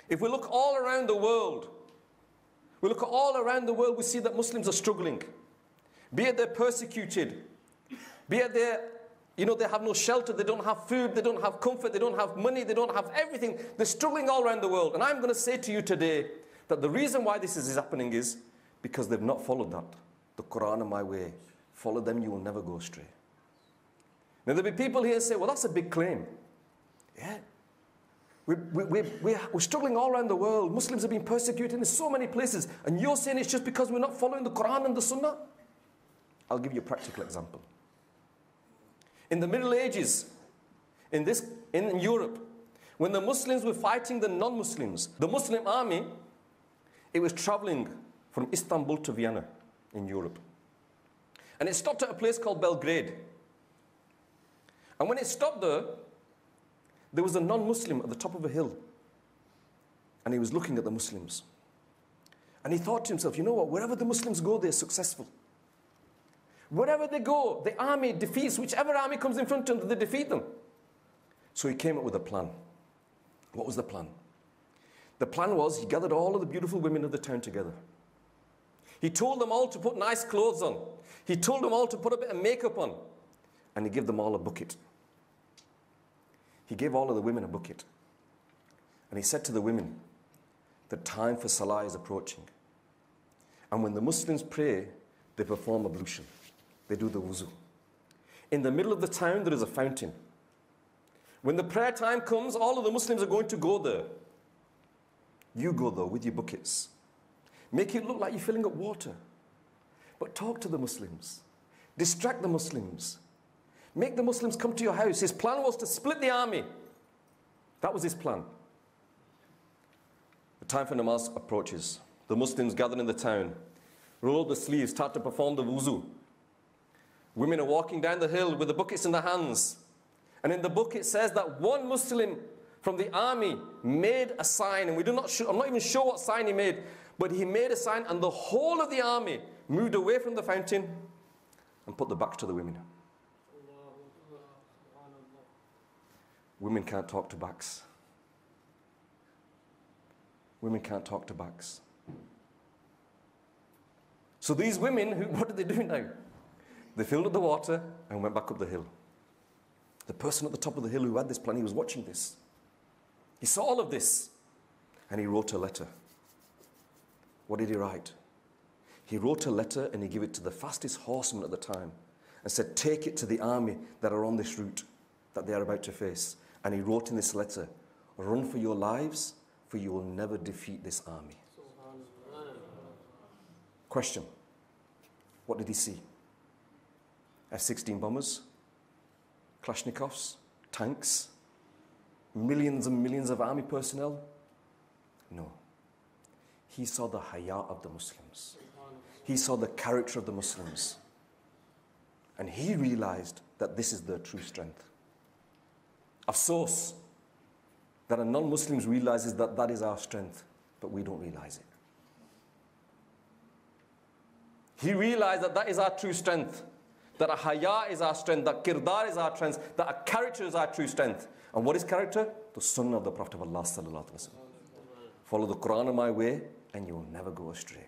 If we look all around the world, we see that Muslims are struggling. Be it they're persecuted, be it they have no shelter, they don't have food, they don't have comfort, they don't have money, they don't have everything. They're struggling all around the world. And I'm going to say to you today that the reason why this is happening is because they've not followed that. The Quran and my way. Follow them, you will never go astray. Now there'll be people here who say, well, that's a big claim. Yeah. We're struggling all around the world. Muslims are being persecuted in so many places. And you're saying it's just because we're not following the Quran and the Sunnah? I'll give you a practical example. In the Middle Ages, in Europe, when the Muslims were fighting the non-Muslims, the Muslim army, it was traveling from Istanbul to Vienna in Europe. And it stopped at a place called Belgrade. And when it stopped there was a non-Muslim at the top of a hill. And he was looking at the Muslims. And he thought to himself, you know what, wherever the Muslims go, they're successful. Wherever they go, the army defeats, whichever army comes in front of them, they defeat them. So he came up with a plan. What was the plan? The plan was, he gathered all of the beautiful women of the town together. He told them all to put nice clothes on. He told them all to put a bit of makeup on. And he gave them all a bucket. He gave all of the women a bucket. And he said to the women, the time for Salah is approaching. And when the Muslims pray, they perform ablution. They do the wuzu. In the middle of the town, there is a fountain. When the prayer time comes, all of the Muslims are going to go there. You go there with your buckets. Make it look like you're filling up water. But talk to the Muslims. Distract the Muslims. Make the Muslims come to your house. His plan was to split the army. That was his plan. The time for namaz approaches. The Muslims gather in the town, roll up the sleeves, start to perform the wuzu. Women are walking down the hill with the buckets in their hands. And in the book it says that one Muslim from the army made a sign. And I'm not even sure what sign he made. But he made a sign and the whole of the army moved away from the fountain and put their backs to the women. Women can't talk to backs. Women can't talk to backs. So these women, what did they do now? They filled up the water and went back up the hill. The person at the top of the hill who had this plan, he was watching this. He saw all of this and he wrote a letter. What did he write? He wrote a letter and he gave it to the fastest horseman at the time and said, take it to the army that are on this route that they are about to face. And he wrote in this letter, run for your lives, for you will never defeat this army. Question, what did he see? F-16 bombers, Kalashnikovs, tanks, millions and millions of army personnel? No. He saw the haya of the Muslims. He saw the character of the Muslims. And he realized that this is their true strength. Afsos, that a non-Muslim realizes that that is our strength, but we don't realize it. He realized that that is our true strength, that a haya is our strength, that kirdar is our strength, that a character is our true strength. And what is character? The sunnah of the Prophet of Allah sallallahu alaihi wasallam. Follow the Quran in my way, and you will never go astray.